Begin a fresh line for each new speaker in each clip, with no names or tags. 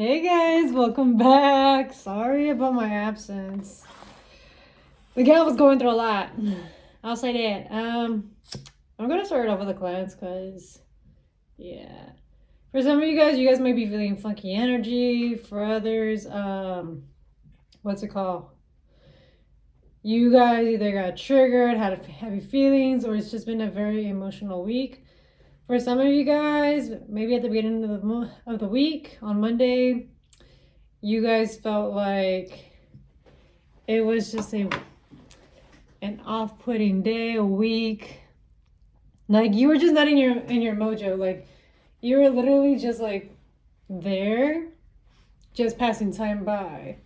Hey guys, welcome back. Sorry about my absence. The gal was going through a lot. I'll say that. I'm gonna start off with a cleanse because, yeah. For some of you guys might be feeling funky energy. For others, what's it called? You guys either got triggered, had heavy feelings, or it's just been a very emotional week. For some of you guys, maybe at the beginning of the week, on Monday, you guys felt like it was just an off-putting day, a week. Like you were just not in your mojo. Like you were literally just like there, just passing time by.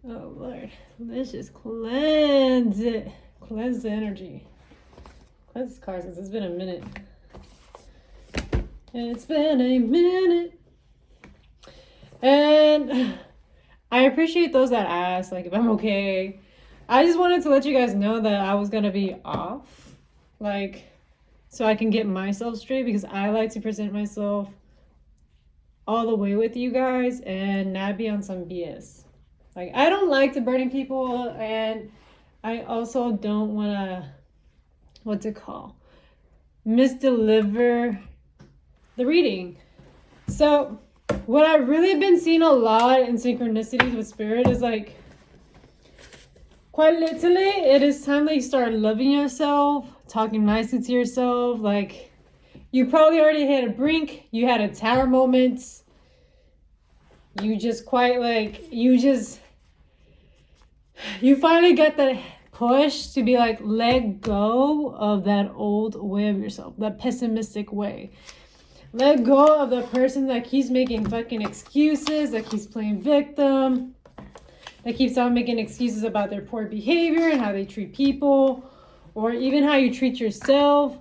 Oh Lord, let's just cleanse it. Cleanse the energy. Cleanse this card since it's been a minute. It's been a minute. And I appreciate those that asked, like, if I'm okay. I just wanted to let you guys know that I was going to be off, like, so I can get myself straight, because I like to present myself all the way with you guys and not be on some BS. Like, I don't like to burden people, and I also don't want to, what's it called, misdeliver the reading. So what I've really been seeing a lot in synchronicities with spirit is like, quite literally, it is time that you start loving yourself, talking nicely to yourself. Like, you probably already hit a brink, you had a tower moment, you just quite like, you finally get that push to be like, let go of that old way of yourself, that pessimistic way. Let go of the person that keeps making fucking excuses, that keeps playing victim, that keeps on making excuses about their poor behavior and how they treat people, or even how you treat yourself.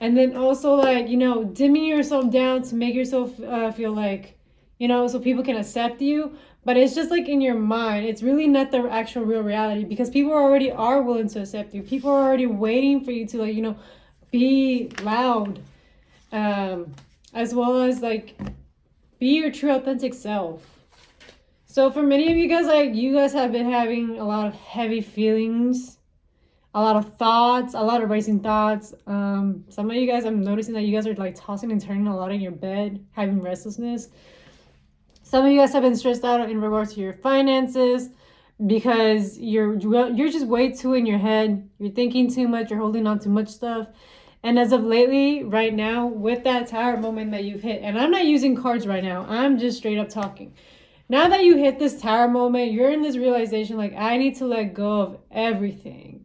And then also, like, dimming yourself down to make yourself feel like, so people can accept you. But it's just like in your mind. It's really not the actual real reality, because people already are willing to accept you. People are already waiting for you to, like, be loud. As well as like be your true authentic self. So for many of you guys, like, you guys have been having a lot of heavy feelings, a lot of thoughts, a lot of racing thoughts. Some of you guys, I'm noticing that you guys are like tossing and turning a lot in your bed, having restlessness. Some of you guys have been stressed out in regards to your finances, because you're just way too in your head. You're thinking too much, you're holding on to much stuff. And as of lately, right now, with that tower moment that you've hit, and I'm not using cards right now, I'm just straight up talking. Now that you hit this tower moment, you're in this realization, like, I need to let go of everything.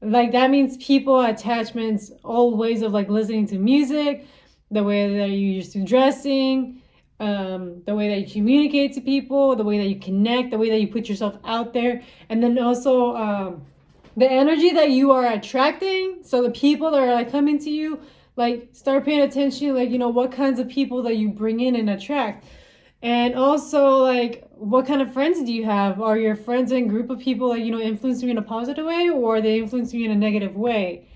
Like, that means people, attachments, old ways of, like, listening to music, the way that you used to dressing, the way that you communicate to people, the way that you connect, the way that you put yourself out there. And then also, the energy that you are attracting, so the people that are like coming to you, like, start paying attention, like, what kinds of people that you bring in and attract. And also, like, what kind of friends do you have? Are your friends and group of people, like, influencing you in a positive way, or are they influencing you in a negative way?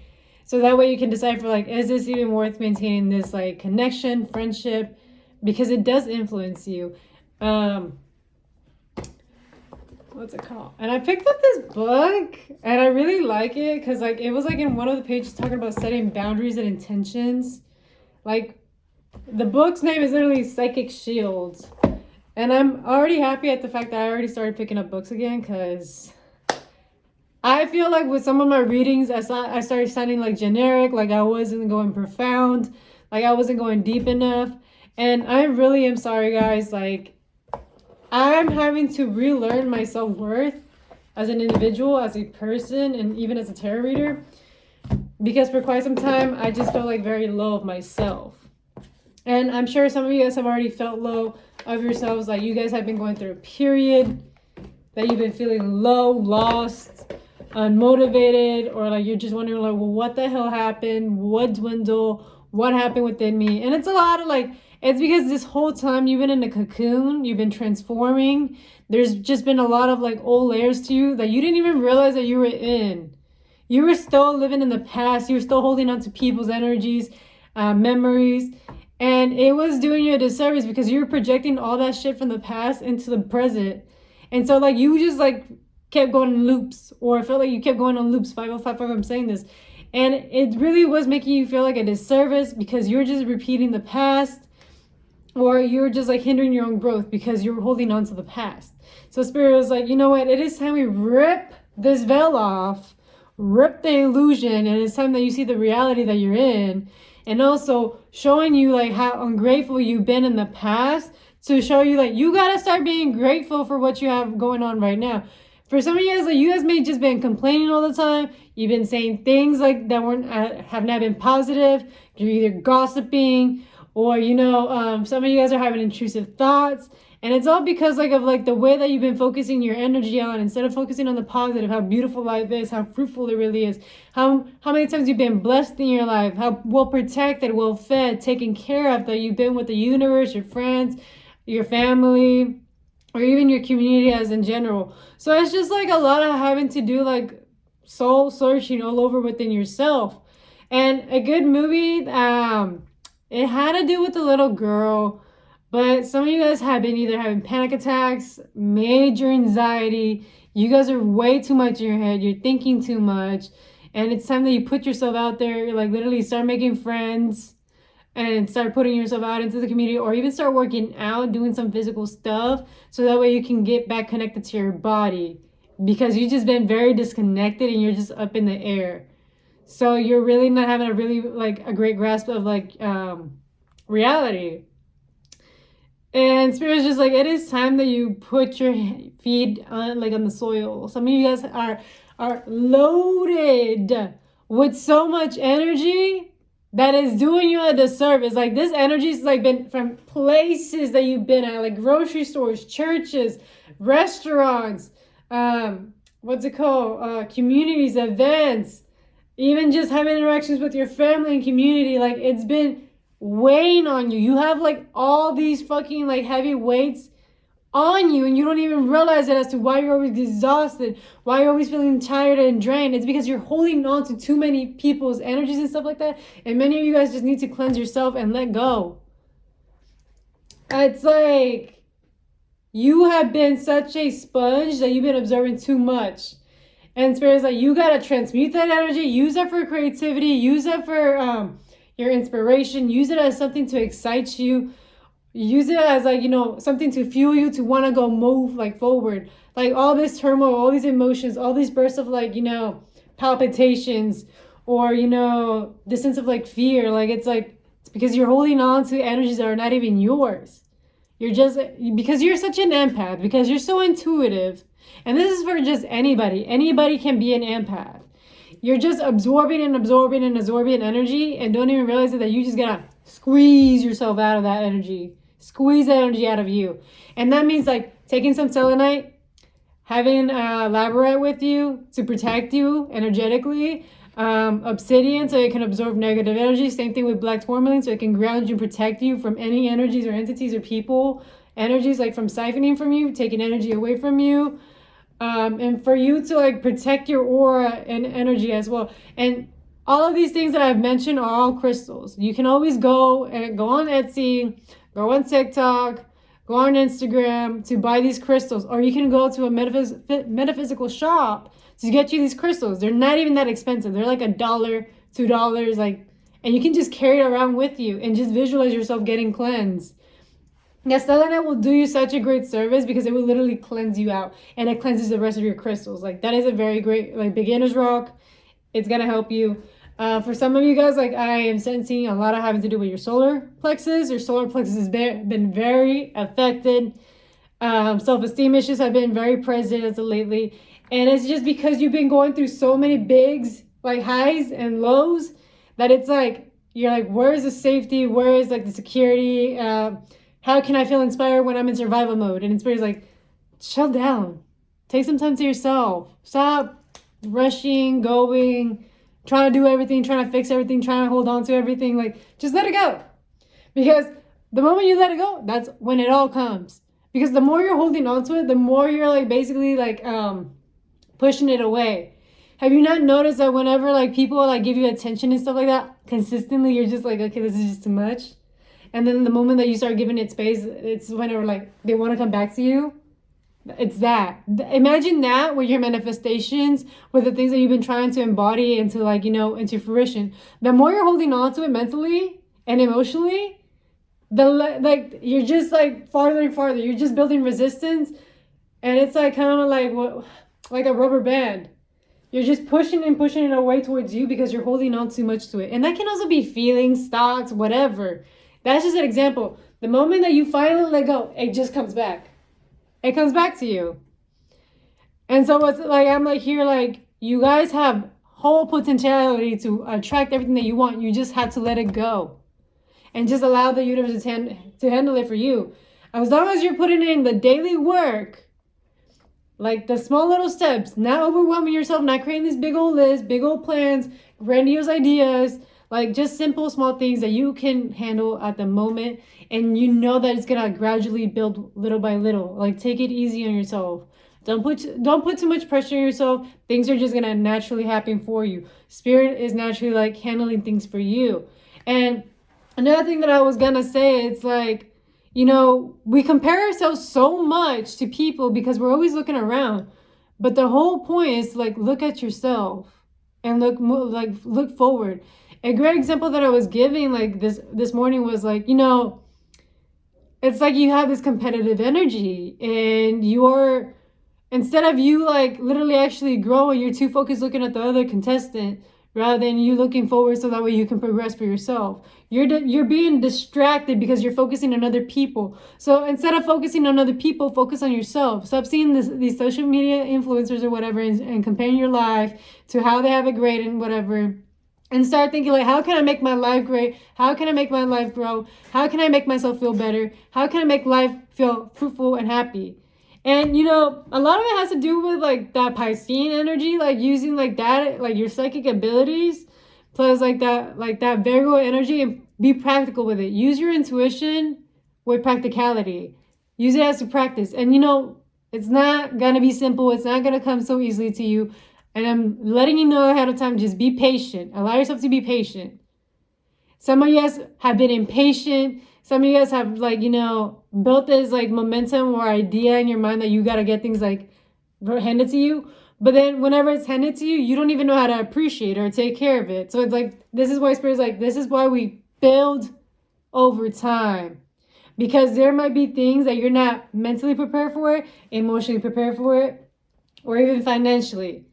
So that way you can decide for, like, is this even worth maintaining this, like, connection, friendship, because it does influence you. What's it called? And I picked up this book, and I really like it because, like, it was like in one of the pages talking about setting boundaries and intentions. Like, the book's name is literally Psychic Shields, and I'm already happy at the fact that I already started picking up books again, because I feel like with some of my readings, I started sounding like generic, like I wasn't going profound, like I wasn't going deep enough. And I really am sorry, guys. Like, I'm having to relearn my self-worth as an individual, as a person, and even as a tarot reader, because for quite some time I just felt like very low of myself. And I'm sure some of you guys have already felt low of yourselves. Like, you guys have been going through a period that you've been feeling low, lost, unmotivated, or like you're just wondering, like, well, what the hell happened? What dwindled? What happened within me? And it's a lot of, like, it's because this whole time you've been in a cocoon, you've been transforming. There's just been a lot of, like, old layers to you that you didn't even realize that you were in. You were still living in the past. You were still holding on to people's energies, memories. And it was doing you a disservice because you were projecting all that shit from the past into the present. And so like you just like kept going in loops, or it felt like you kept going on loops. 5055, I'm saying this. And it really was making you feel like a disservice because you're just repeating the past, or you're just like hindering your own growth because you're holding on to the past. So Spirit was like, you know what? It is time we rip this veil off, rip the illusion, and it's time that you see the reality that you're in. And also showing you like how ungrateful you've been in the past, to show you like you gotta start being grateful for what you have going on right now. For some of you guys, like you guys may just been complaining all the time. You've been saying things like that weren't have not been positive. You're either gossiping, or some of you guys are having intrusive thoughts. And it's all because like of like the way that you've been focusing your energy on, instead of focusing on the positive, how beautiful life is, how fruitful it really is, how many times you've been blessed in your life, how well protected, well fed, taken care of, that you've been with the universe, your friends, your family, or even your community as in general. So it's just like a lot of having to do like soul searching all over within yourself. And a good movie, it had to do with the little girl. But some of you guys have been either having panic attacks, major anxiety. You guys are way too much in your head. You're thinking too much. And it's time that you put yourself out there. You're like literally start making friends and start putting yourself out into the community, or even start working out, doing some physical stuff, so that way you can get back connected to your body, because you've just been very disconnected and you're just up in the air. So you're really not having a really like a great grasp of like reality. And Spirit's just like, it is time that you put your feet on the soil. Some of you guys are loaded with so much energy that is doing you a disservice. Like this energy's like been from places that you've been at, like grocery stores, churches, restaurants, communities, events, even just having interactions with your family and community. Like it's been weighing on you. You have like all these fucking like heavy weights on you, and you don't even realize it as to why you're always exhausted, why you're always feeling tired and drained. It's because you're holding on to too many people's energies and stuff like that. And many of you guys just need to cleanse yourself and let go. It's like you have been such a sponge that you've been absorbing too much. And Spirit's like, you gotta transmute that energy, use that for creativity, use that for your inspiration, use it as something to excite you, use it as like, something to fuel you to want to go move like forward. Like all this turmoil, all these emotions, all these bursts of like, palpitations, or, the sense of like fear. Like it's because you're holding on to energies that are not even yours. You're just, because you're such an empath, because you're so intuitive. And this is for just anybody. Anybody can be an empath. You're just absorbing energy, and don't even realize that you just gotta squeeze yourself out of that energy. Squeeze that energy out of you. And that means like taking some selenite, having labradorite with you to protect you energetically, obsidian so it can absorb negative energy. Same thing with black tourmaline, so it can ground you and protect you from any energies or entities or people energies, like from siphoning from you, taking energy away from you. And for you to like protect your aura and energy as well. And all of these things that I've mentioned are all crystals. You can always go on Etsy, go on TikTok, go on Instagram to buy these crystals. Or you can go to a metaphysical shop to get you these crystals. They're not even that expensive. They're like $1, $2, like, and you can just carry it around with you and just visualize yourself getting cleansed. Yes, selenite will do you such a great service because it will literally cleanse you out, and it cleanses the rest of your crystals. Like that is a very great like beginner's rock. It's gonna help you. For some of you guys, like I am sensing a lot of having to do with your solar plexus. Your solar plexus has been very affected. Self-esteem issues have been very present as of lately, and it's just because you've been going through so many bigs, like highs and lows, that it's like you're like, where is the safety? Where is like the security? How can I feel inspired when I'm in survival mode? And Inspired's like, chill down. Take some time to yourself. Stop rushing, going, trying to do everything, trying to fix everything, trying to hold on to everything. Like, just let it go. Because the moment you let it go, that's when it all comes. Because the more you're holding on to it, the more you're like basically like pushing it away. Have you not noticed that whenever like people like give you attention and stuff like that, consistently you're just like, okay, this is just too much? and then the moment that you start giving it space, it's whenever like they want to come back to you. It's that. Imagine that with your manifestations, with the things that you've been trying to embody into like, into fruition. The more you're holding on to it mentally and emotionally, like you're just like farther and farther. You're just building resistance, and it's like kind of like what, like a rubber band. You're just pushing and pushing it away towards you because you're holding on too much to it. And that can also be feelings, thoughts, whatever. That's just an example. The moment that you finally let go, it just comes back. It comes back to you. And so it's like, I'm like here, like, you guys have whole potentiality to attract everything that you want. You just have to let it go. And just allow the universe to handle it for you. As long as you're putting in the daily work, like the small little steps, not overwhelming yourself, not creating this big old list, big old plans, grandiose ideas, like just simple small things that you can handle at the moment, and you know that it's gonna gradually build little by little. Like take it easy on yourself. Don't put too much pressure on yourself. Things are just gonna naturally happen for you. Spirit is naturally like handling things for you. And another thing that I was gonna say, it's like, we compare ourselves so much to people because we're always looking around. But the whole point is like, look at yourself and look forward. A great example that I was giving like this morning was like, it's like you have this competitive energy, and instead of you like literally actually growing, you're too focused looking at the other contestant rather than you looking forward so that way you can progress for yourself. You're being distracted because you're focusing on other people. So instead of focusing on other people, focus on yourself. Stop seeing these social media influencers or whatever and comparing your life to how they have it great and whatever. And start thinking like, how can I make my life great? How can I make my life grow? How can I make myself feel better? How can I make life feel fruitful and happy? And a lot of it has to do with like that Piscean energy, like using like that, like your psychic abilities, plus like that Virgo energy, and be practical with it. Use your intuition with practicality. Use it as a practice. And it's not gonna be simple. It's not gonna come so easily to you. And I'm letting you know ahead of time, just be patient. Allow yourself to be patient. Some of you guys have been impatient. Some of you guys have built this like momentum or idea in your mind that you got to get things like handed to you. But then whenever it's handed to you, you don't even know how to appreciate or take care of it. So it's like, this is why Spirit's like, this is why we build over time. Because there might be things that you're not mentally prepared for it, emotionally prepared for it, or even financially.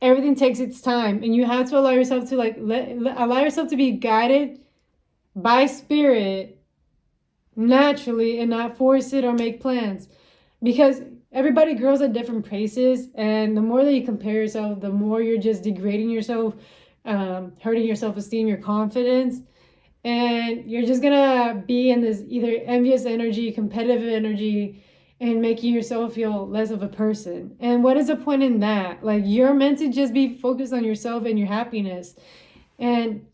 Everything takes its time, and you have to allow yourself to allow yourself to be guided by Spirit naturally, and not force it or make plans, because everybody grows at different paces, and the more that you compare yourself, the more you're just degrading yourself, hurting your self-esteem, your confidence, and you're just gonna be in this either envious energy, competitive energy, and making yourself feel less of a person. And what is the point in that? Like, you're meant to just be focused on yourself and your happiness. And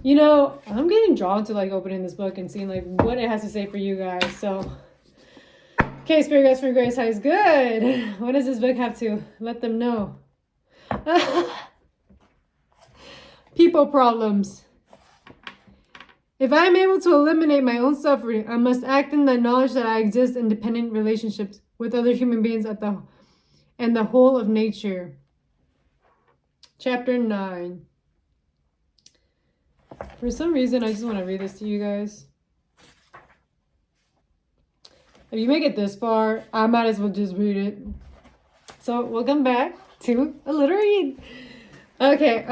I'm getting drawn to like opening this book and seeing like what it has to say for you guys. So okay, Spirit Guides for Grace High is good. What does this book have to let them know? People problems. If I am able to eliminate my own suffering, I must act in the knowledge that I exist in dependent relationships with other human beings and the whole of nature. Chapter 9. For some reason, I just want to read this to you guys. If you make it this far, I might as well just read it. So we'll come back to a little read. Okay,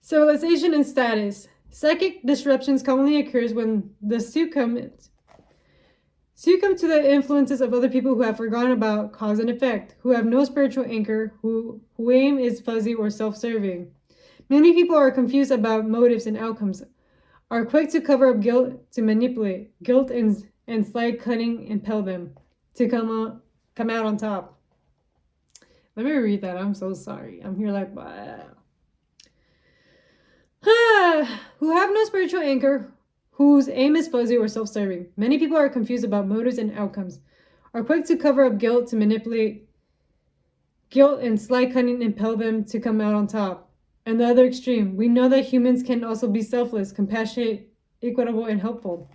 civilization and status. Psychic disruptions commonly occurs when the succumb to the influences of other people who have forgotten about cause and effect, who have no spiritual anchor, who aim is fuzzy or self-serving. Many people are confused about motives and outcomes, are quick to cover up guilt, to manipulate, guilt and slight cunning impel them to come out on top. Let me read that. I'm so sorry. I'm here like, wow. Who have no spiritual anchor, whose aim is fuzzy or self-serving. Many people are confused about motives and outcomes, are quick to cover up guilt, to manipulate, guilt and slight cunning impel them to come out on top. and the other extreme. We know that humans can also be selfless, compassionate, equitable, and helpful.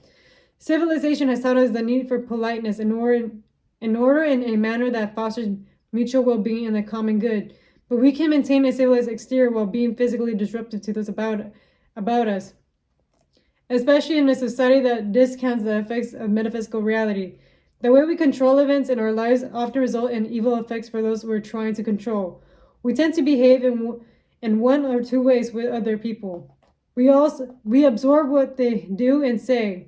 Civilization has taught us the need for politeness in order in a manner that fosters mutual well-being and the common good. But we can maintain a civilized exterior while being physically disruptive to those about us, especially in a society that discounts the effects of metaphysical reality. The way we control events in our lives often result in evil effects for those we're trying to control. We tend to behave in one or two ways with other people. We absorb what they do and say,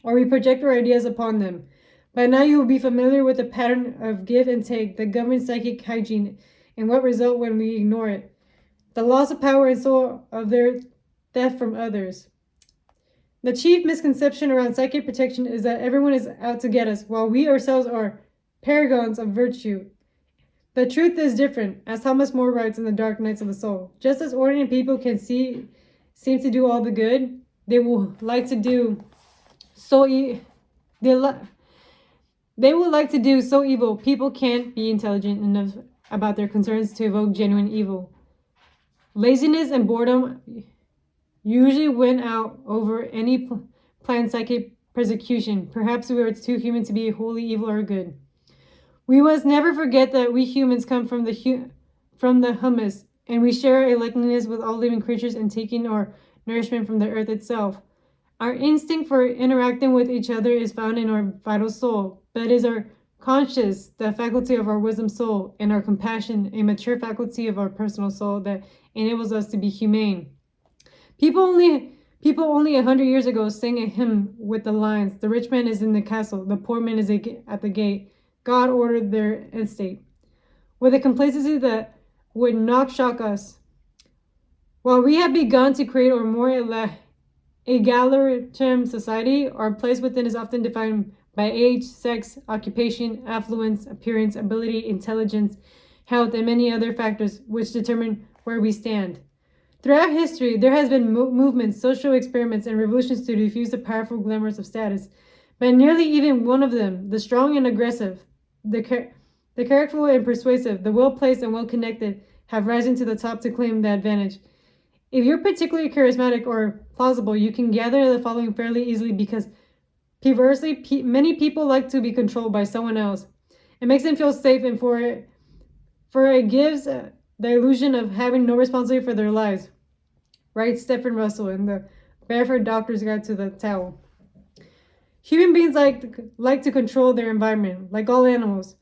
or we project our ideas upon them. By now you will be familiar with the pattern of give and take that governs psychic hygiene and what result when we ignore it. The loss of power and soul of their theft from others. The chief misconception around psychic protection is that everyone is out to get us, while we ourselves are paragons of virtue. The truth is different, as Thomas More writes in The Dark Nights of the Soul. Just as ordinary people can seem to do all the good, they will like to do they will like to do so evil. People can't be intelligent enough about their concerns to evoke genuine evil. Laziness and boredom usually win out over any planned psychic persecution. Perhaps we are too human to be wholly evil or good. We must never forget that we humans come from the humus, and we share a likeness with all living creatures in taking our nourishment from the earth itself. Our instinct for interacting with each other is found in our vital soul, but it is our conscience, the faculty of our wisdom soul, and our compassion, a mature faculty of our personal soul that enables us to be humane. People only 100 years ago sang a hymn with the lines, "The rich man is in the castle, the poor man is at the gate. God ordered their estate," with a complacency that would not shock us. While we have begun to create a more egalitarian society, our place within is often defined by age, sex, occupation, affluence, appearance, ability, intelligence, health, and many other factors which determine where we stand. Throughout history, there has been movements, social experiments, and revolutions to diffuse the powerful glamours of status. But nearly even one of them, the strong and aggressive, the characterful and persuasive, the well-placed and well-connected, have risen to the top to claim the advantage. If you're particularly charismatic or plausible, you can gather the following fairly easily because, perversely, many people like to be controlled by someone else. It makes them feel safe, and for it gives the illusion of having no responsibility for their lives. Writes Stephen Russell in The Barefoot Doctor's Guide to the Tao. Human beings like to control their environment, like all animals.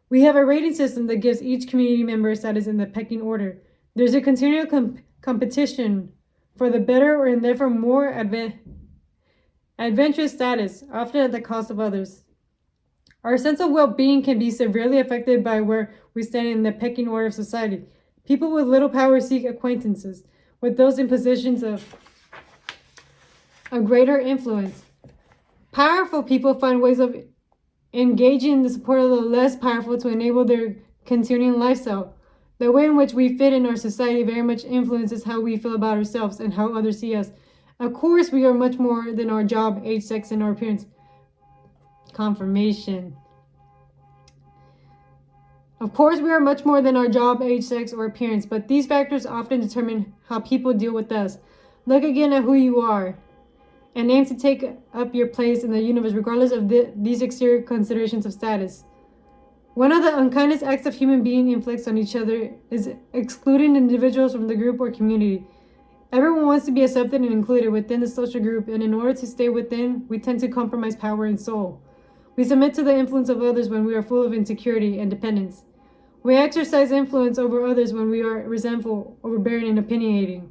We have a rating system that gives each community member status in the pecking order. There's a continual competition for the better and therefore more adventurous status, often at the cost of others. Our sense of well-being can be severely affected by where we stand in the pecking order of society. People with little power seek acquaintances with those in positions of greater influence. Powerful people find ways of engaging in the support of the less powerful to enable their continuing lifestyle. The way in which we fit in our society very much influences how we feel about ourselves and how others see us. Of course, we are much more than our job, age, sex, and our appearance. Confirmation. Of course, we are much more than our job, age, sex, or appearance, but these factors often determine how people deal with us. Look again at who you are, and aim to take up your place in the universe regardless of these exterior considerations of status. One of the unkindest acts of human being inflicts on each other is excluding individuals from the group or community. Everyone wants to be accepted and included within the social group, and in order to stay within, we tend to compromise power and soul. We submit to the influence of others when we are full of insecurity and dependence. We exercise influence over others when we are resentful, overbearing, and opinionating.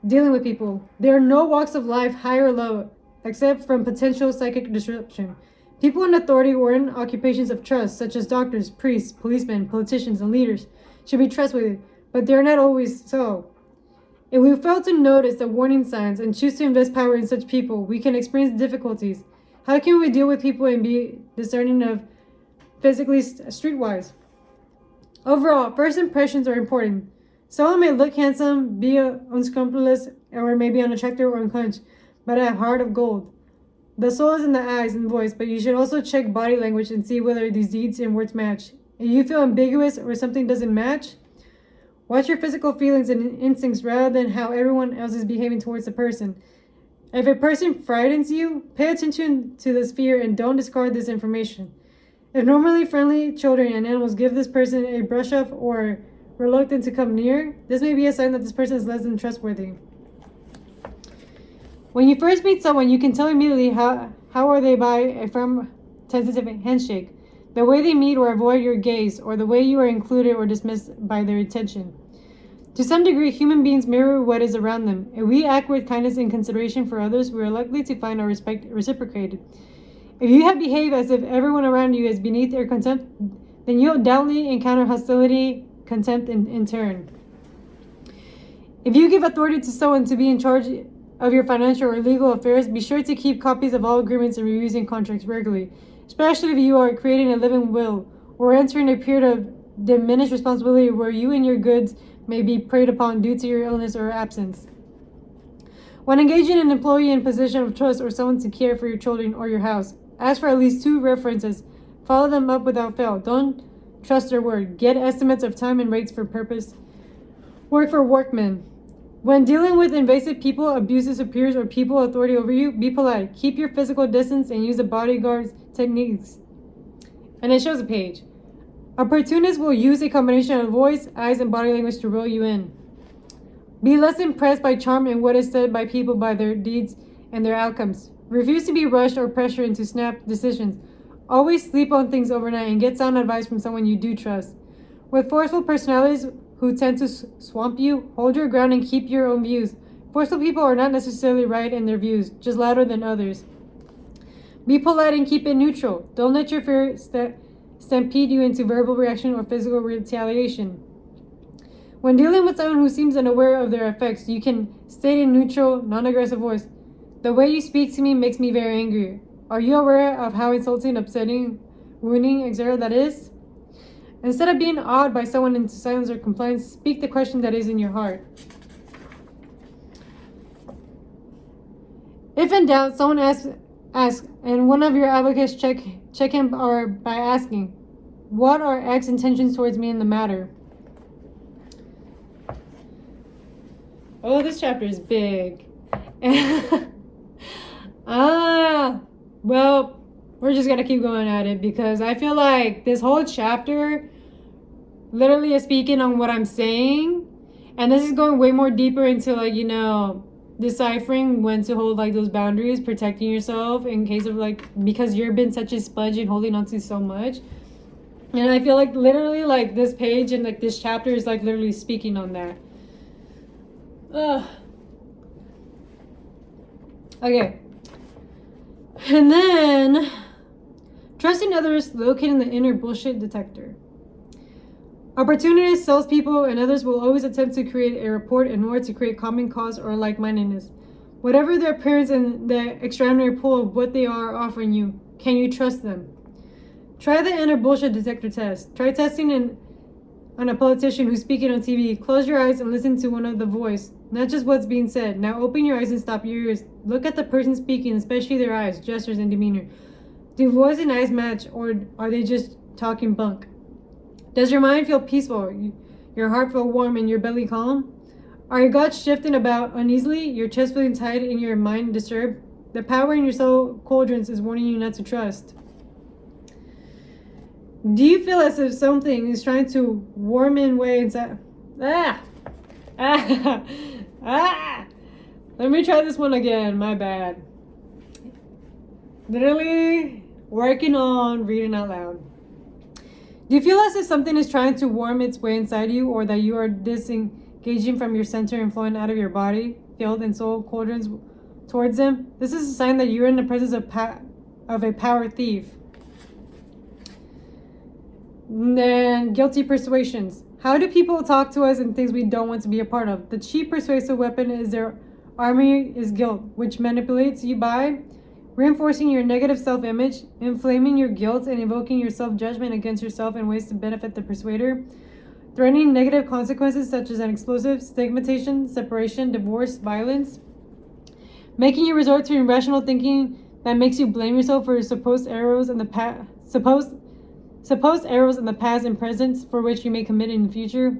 Dealing with people. There are no walks of life, high or low, except from potential psychic disruption. People in authority or in occupations of trust, such as doctors, priests, policemen, politicians, and leaders, should be trustworthy, but they are not always so. If we fail to notice the warning signs and choose to invest power in such people, we can experience difficulties. How can we deal with people and be discerning of physically streetwise? Overall, first impressions are important. Someone may look handsome, be unscrupulous, or maybe unattractive or unconscious, but a heart of gold. The soul is in the eyes and voice, but you should also check body language and see whether these deeds and words match. If you feel ambiguous or something doesn't match, Watch your physical feelings and instincts rather than how everyone else is behaving towards the person. If a person frightens you, pay attention to this fear and don't discard this information. If normally friendly children and animals give this person a brush off or reluctant to come near, this may be a sign that this person is less than trustworthy. When you first meet someone, you can tell immediately how are they by a firm, tentative handshake, the way they meet or avoid your gaze, or the way you are included or dismissed by their attention. To some degree, human beings mirror what is around them. If we act with kindness and consideration for others, we are likely to find our respect reciprocated. If you have behaved as if everyone around you is beneath your contempt, then you'll doubtlessly encounter hostility, contempt in turn. If you give authority to someone to be in charge of your financial or legal affairs, be sure to keep copies of all agreements and reviews and contracts regularly, especially if you are creating a living will or entering a period of diminished responsibility where you and your goods may be preyed upon due to your illness or absence. When engaging an employee in position of trust or someone to care for your children or your house, ask for at least 2 references. Follow them up without fail. Don't trust their word. Get estimates of time and rates for purpose. Work for workmen. When dealing with invasive people, abusive superiors, or people with authority over you, be polite. Keep your physical distance and use the bodyguard's techniques. And it shows a page. Opportunists will use a combination of voice, eyes, and body language to reel you in. Be less impressed by charm and what is said by people by their deeds and their outcomes. Refuse to be rushed or pressured into snap decisions. Always sleep on things overnight and get sound advice from someone you do trust. With forceful personalities who tend to swamp you, hold your ground and keep your own views. Forceful people are not necessarily right in their views, just louder than others. Be polite and keep it neutral. Don't let your fear stampede you into verbal reaction or physical retaliation. When dealing with someone who seems unaware of their effects, you can state in neutral, non-aggressive voice, "The way you speak to me makes me very angry. Are you aware of how insulting, upsetting, wounding, etc. that is?" Instead of being awed by someone into silence or compliance, speak the question that is in your heart. If in doubt, someone asks, and one of your advocates check him or by asking, "What are X intentions towards me in the matter?" Oh, this chapter is big. Well, we're just gonna keep going at it because I feel like this whole chapter literally is speaking on what I'm saying, and this is going way more deeper into, like, deciphering when to hold, like, those boundaries, protecting yourself in case of, like, because you've been such a sponge and holding on to so much. And I feel like literally, like, this page and, like, this chapter is, like, literally speaking on that. Okay. And then trusting others, locating the inner bullshit detector. Opportunists, salespeople, and others will always attempt to create a rapport in order to create common cause or like-mindedness. Whatever their appearance and the extraordinary pull of what they are offering you, can you trust them? Try the inner bullshit detector test. Try testing on a politician who's speaking on TV. Close your eyes and listen to one of the voice, not just what's being said. Now open your eyes and stop your ears. Look at the person speaking, especially their eyes, gestures, and demeanor. Do voice and eyes match, or are they just talking bunk? Does your mind feel peaceful? Your heart feel warm and your belly calm? Are your guts shifting about uneasily? Your chest feeling tight and your mind disturbed? The power in your soul cauldrons is warning you not to trust. Do you feel as if something is trying to warm in way inside? Let me try this one again. My bad. Literally working on reading out loud. Do you feel as if something is trying to warm its way inside you, or that you are disengaging from your center and flowing out of your body, field, and soul cauldrons towards them? This is a sign that you're in the presence of a power thief. And then guilty persuasions. How do people talk to us in things we don't want to be a part of? The cheap persuasive weapon is their army is guilt, which manipulates you by reinforcing your negative self-image, inflaming your guilt, and evoking your self-judgment against yourself in ways to benefit the persuader, threatening negative consequences such as an explosive, stigmatization, separation, divorce, violence, making you resort to irrational thinking that makes you blame yourself for your supposed errors in the past and present for which you may commit in the future,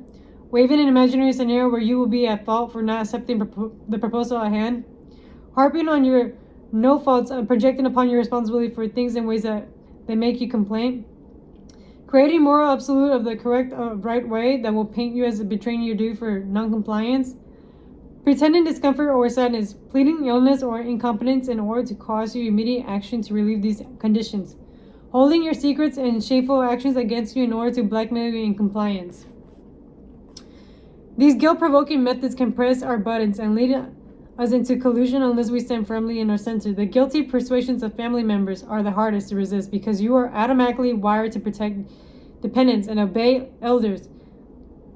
waving an imaginary scenario where you will be at fault for not accepting the proposal at hand, harping on your no faults and projecting upon your responsibility for things in ways that they make you complain, creating moral absolute of the correct right way that will paint you as betraying your duty for non-compliance, pretending discomfort or sadness, pleading illness or incompetence in order to cause you immediate action to relieve these conditions, holding your secrets and shameful actions against you in order to blackmail you in compliance. These guilt-provoking methods can press our buttons and lead us into collusion unless we stand firmly in our center. The guilty persuasions of family members are the hardest to resist because you are automatically wired to protect dependents and obey elders.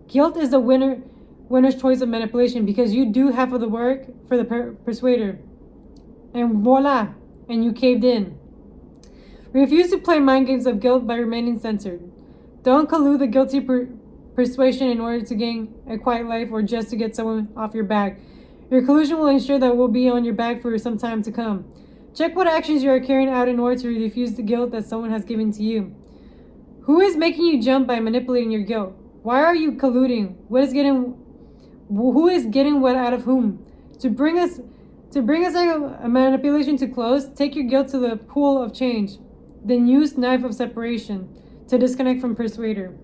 Guilt is the winner's choice of manipulation because you do half of the work for the persuader. And voila, and you caved in. Refuse to play mind games of guilt by remaining censored. Don't collude the guilty persuasion in order to gain a quiet life or just to get someone off your back. Your collusion will ensure that we'll be on your back for some time to come. Check what actions you are carrying out in order to diffuse the guilt that someone has given to you. Who is making you jump by manipulating your guilt? Why are you colluding? Who is getting what out of whom? To bring us a manipulation to close, take your guilt to the pool of change. Then use knife of separation to disconnect from persuader.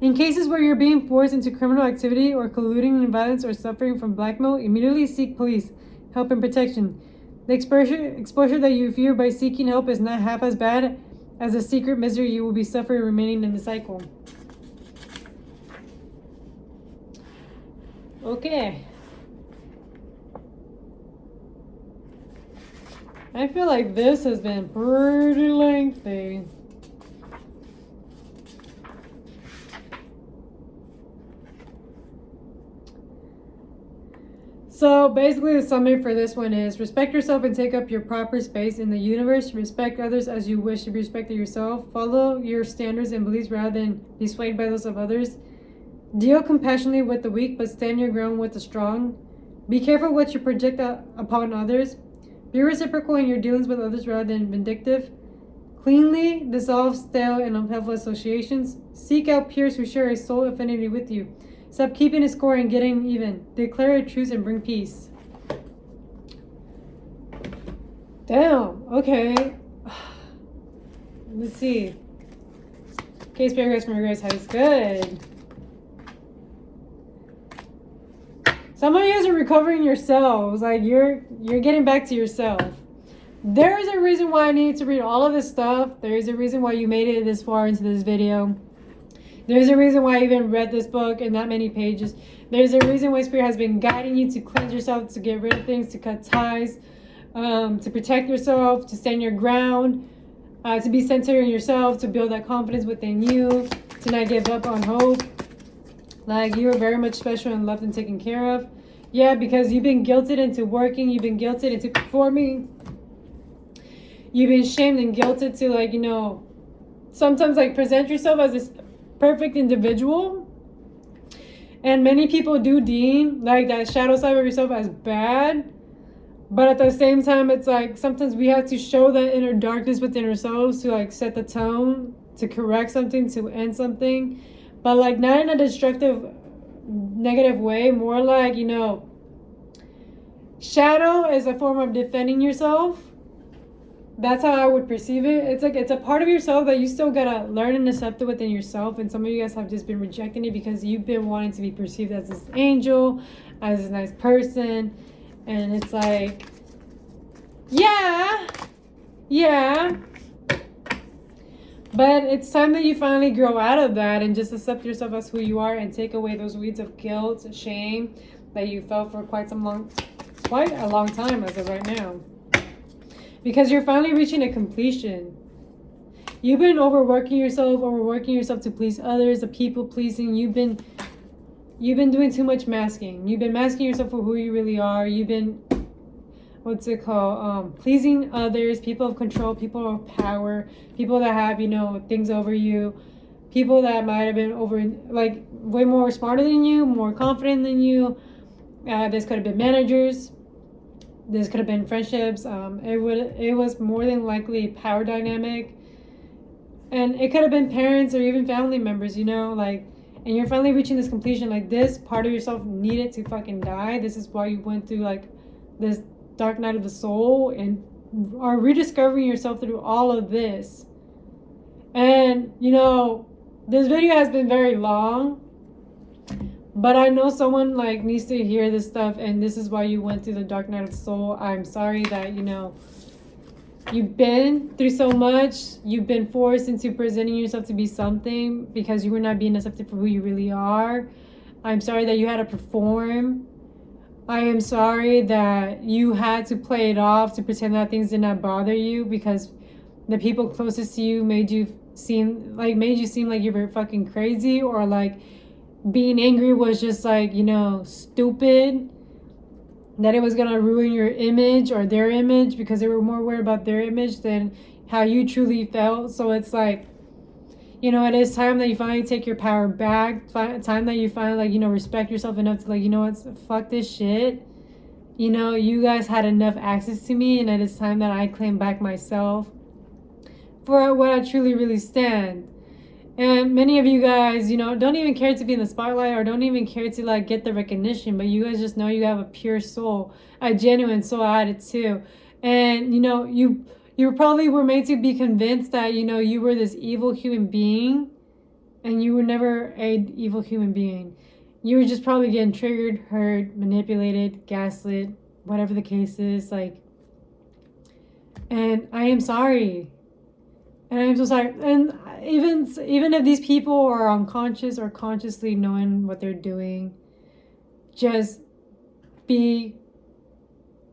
In cases where you're being forced into criminal activity or colluding in violence or suffering from blackmail, immediately seek police help and protection. The exposure that you fear by seeking help is not half as bad as the secret misery you will be suffering remaining in the cycle. Okay. I feel like this has been pretty lengthy. So basically the summary for this one is respect yourself and take up your proper space in the universe. Respect others as you wish to be respected yourself. Follow your standards and beliefs rather than be swayed by those of others. Deal compassionately with the weak but stand your ground with the strong. Be careful what you project upon others. Be reciprocal in your dealings with others rather than vindictive. Cleanly dissolve stale and unhelpful associations. Seek out peers who share a soul affinity with you. Stop keeping a score and getting even. Declare a truce and bring peace. Damn. Okay. Let's see. Case paragraphs from Regress House. Good. Some of you guys are recovering yourselves. Like you're getting back to yourself. There is a reason why I need to read all of this stuff. There is a reason why you made it this far into this video. There's a reason why I even read this book in that many pages. There's a reason why Spirit has been guiding you to cleanse yourself, to get rid of things, to cut ties, to protect yourself, to stand your ground, to be centered in yourself, to build that confidence within you, to not give up on hope. Like you are very much special and loved and taken care of. Yeah, because you've been guilted into working, you've been guilted into performing. You've been shamed and guilted to, like, you know, sometimes like present yourself as this perfect individual. And many people do deem like that shadow side of yourself as bad. But at the same time, it's like sometimes we have to show that inner darkness within ourselves to like set the tone, to correct something, to end something. But like not in a destructive, negative way. More like, you know, shadow is a form of defending yourself. That's how I would perceive it. It's like it's a part of yourself that you still gotta learn and accept it within yourself. And some of you guys have just been rejecting it because you've been wanting to be perceived as this angel, as this nice person. And it's like, yeah. But it's time that you finally grow out of that and just accept yourself as who you are and take away those weeds of guilt, shame that you felt for quite a long time as of right now. Because you're finally reaching a completion. You've been overworking yourself to please others, the people pleasing. You've been doing too much masking. You've been masking yourself for who you really are. You've been, pleasing others, people of control, people of power, people that have, you know, things over you, people that might have been like way more smarter than you, more confident than you. This could have been managers. This could have been friendships. It was more than likely power dynamic. And it could have been parents or even family members, you know, like and you're finally reaching this completion. Like, this part of yourself needed to fucking die. This is why you went through like this dark night of the soul and are rediscovering yourself through all of this. And you know, this video has been very long, but I know someone like needs to hear this stuff, and this is why you went through the dark night of the soul. I'm sorry that, you know, you've been through so much. You've been forced into presenting yourself to be something because you were not being accepted for who you really are. I'm sorry that you had to perform. I am sorry that you had to play it off to pretend that things did not bother you, because the people closest to you made you seem like you were fucking crazy, or like being angry was just like, you know, stupid, that it was gonna ruin your image or their image, because they were more worried about their image than how you truly felt. So it's like, you know, it is time that you finally take your power back. Time that you finally, like, you know, respect yourself enough to, like, you know what, fuck this shit. You know, you guys had enough access to me, and it is time that I claim back myself for what I truly really stand. And many of you guys, you know, don't even care to be in the spotlight, or don't even care to like get the recognition, but you guys just know you have a pure soul, a genuine soul at it too. And you know, you probably were made to be convinced that, you know, you were this evil human being, and you were never an evil human being. You were just probably getting triggered, hurt, manipulated, gaslit, whatever the case is. Like, and I am sorry. And I'm so sorry. And even if these people are unconscious or consciously knowing what they're doing, just be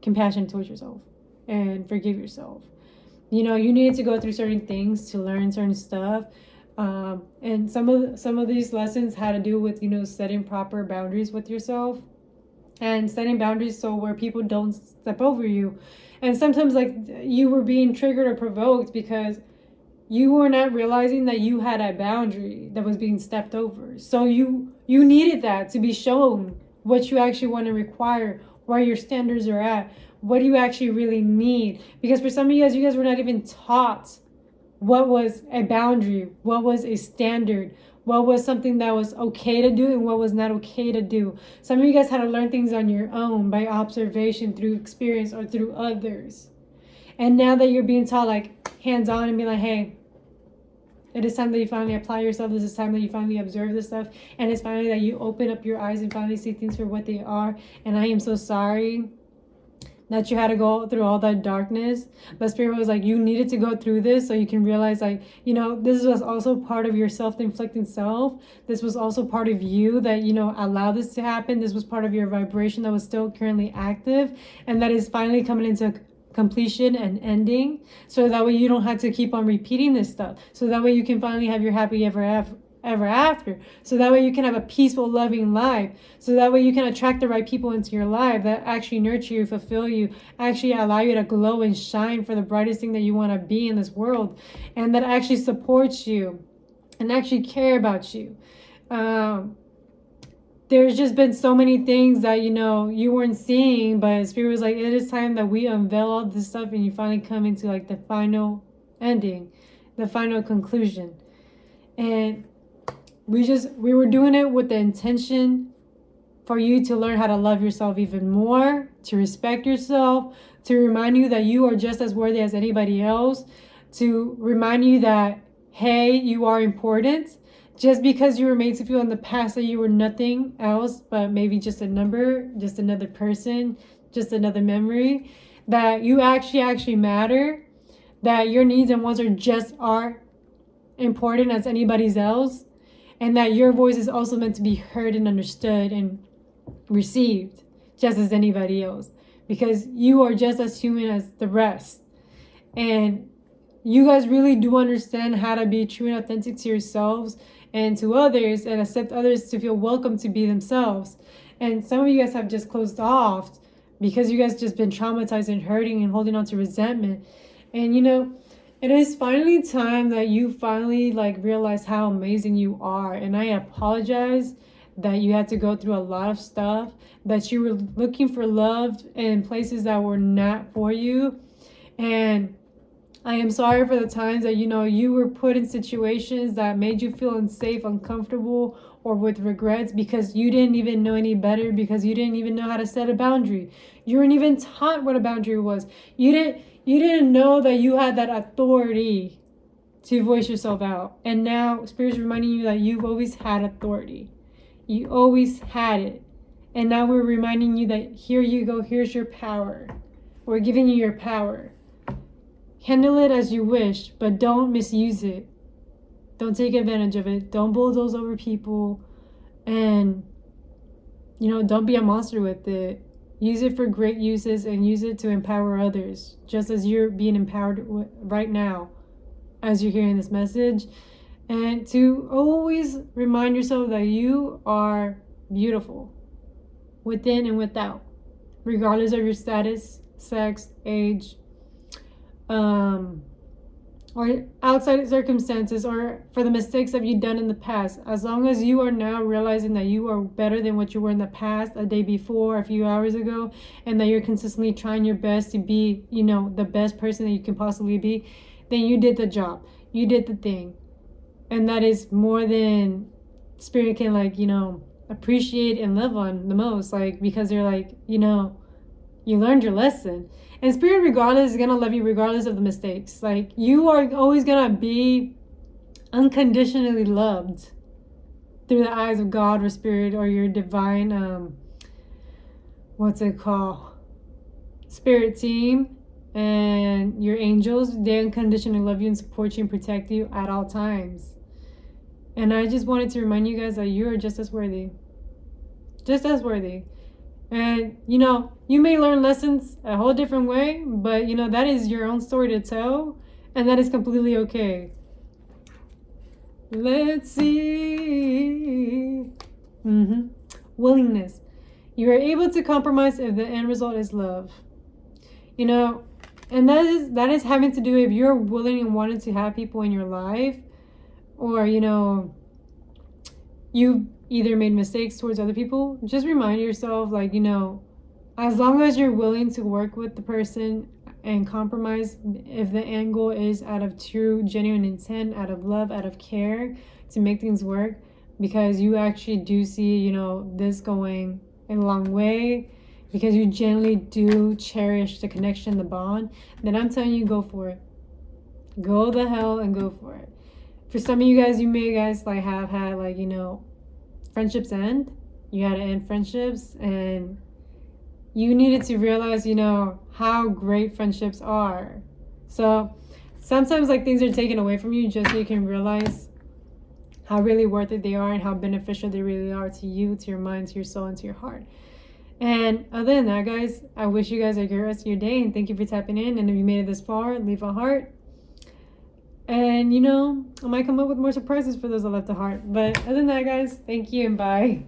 compassionate towards yourself and forgive yourself. You know, you needed to go through certain things to learn certain stuff. And some of these lessons had to do with, you know, setting proper boundaries with yourself, and setting boundaries so where people don't step over you. And sometimes, like, you were being triggered or provoked because you were not realizing that you had a boundary that was being stepped over. So you needed that to be shown what you actually want to require, where your standards are at, what do you actually really need. Because for some of you guys were not even taught what was a boundary, what was a standard, what was something that was okay to do and what was not okay to do. Some of you guys had to learn things on your own by observation, through experience, or through others. And now that you're being taught, like, hands-on, and be like, hey, it is time that you finally apply yourself. This is time that you finally observe this stuff. And it's finally that you open up your eyes and finally see things for what they are. And I am so sorry that you had to go through all that darkness. But Spirit was like, you needed to go through this so you can realize, like, you know, this was also part of your self-inflicting self. This was also part of you that, you know, allowed this to happen. This was part of your vibration that was still currently active, and that is finally coming into completion and ending, so that way you don't have to keep on repeating this stuff, so that way you can finally have your happy ever after, so that way you can have a peaceful, loving life, so that way you can attract the right people into your life that actually nurture you, fulfill you, actually allow you to glow and shine for the brightest thing that you want to be in this world, and that actually supports you and actually care about you. There's just been so many things that, you know, you weren't seeing, but Spirit was like, it is time that we unveil all this stuff and you finally come into like the final ending, the final conclusion. And we were doing it with the intention for you to learn how to love yourself even more, to respect yourself, to remind you that you are just as worthy as anybody else, to remind you that, hey, you are important. Just because you were made to feel in the past that you were nothing else but maybe just a number, just another person, just another memory, that you actually matter, that your needs and wants are important as anybody's else, and that your voice is also meant to be heard and understood and received just as anybody else, because you are just as human as the rest. And you guys really do understand how to be true and authentic to yourselves and to others, and accept others to feel welcome to be themselves. And some of you guys have just closed off because you guys just been traumatized and hurting and holding on to resentment. And you know, it is finally time that you finally like realize how amazing you are. And I apologize that you had to go through a lot of stuff, that you were looking for love in places that were not for you. And I am sorry for the times that, you know, you were put in situations that made you feel unsafe, uncomfortable, or with regrets because you didn't even know any better, because you didn't even know how to set a boundary. You weren't even taught what a boundary was. You didn't know that you had that authority to voice yourself out. And now Spirit's reminding you that you've always had authority. You always had it. And now we're reminding you that here you go, here's your power. We're giving you your power. Handle it as you wish, but don't misuse it. Don't take advantage of it. Don't bulldoze over people. And, you know, don't be a monster with it. Use it for great uses and use it to empower others, just as you're being empowered right now as you're hearing this message. And to always remind yourself that you are beautiful within and without, regardless of your status, sex, age, or outside circumstances, or for the mistakes that you've done in the past. As long as you are now realizing that you are better than what you were in the past, a day before, a few hours ago, and that you're consistently trying your best to be, you know, the best person that you can possibly be, then you did the job. You did the thing. And that is more than Spirit can, like, you know, appreciate and live on the most, like, because they're like, you know, you learned your lesson. And Spirit, regardless, is going to love you regardless of the mistakes. Like, you are always going to be unconditionally loved through the eyes of God or Spirit or your divine, what's it called? Spirit team and your angels. They unconditionally love you and support you and protect you at all times. And I just wanted to remind you guys that you are just as worthy. Just as worthy. And, you know, you may learn lessons a whole different way, but, you know, that is your own story to tell, and that is completely okay. Let's see. Willingness. You are able to compromise if the end result is love. You know, and that is having to do if you're willing and wanting to have people in your life, or, you know, you either made mistakes towards other people. Just remind yourself, like, you know, as long as you're willing to work with the person and compromise, if the end goal is out of true, genuine intent, out of love, out of care to make things work, because you actually do see, you know, this going a long way, because you genuinely do cherish the connection, the bond, then I'm telling you, go for it. Go the hell and go for it. For some of you guys, like have had, like, you know, friendships end. You had to end friendships, and you needed to realize, you know, how great friendships are. So sometimes, like, things are taken away from you just so you can realize how really worth it they are and how beneficial they really are to you, to your mind, to your soul, and to your heart. And other than that, guys, I wish you guys a great rest of your day, and thank you for tapping in. And if you made it this far, leave a heart. And, you know, I might come up with more surprises for those that left a heart. But other than that, guys, thank you and bye.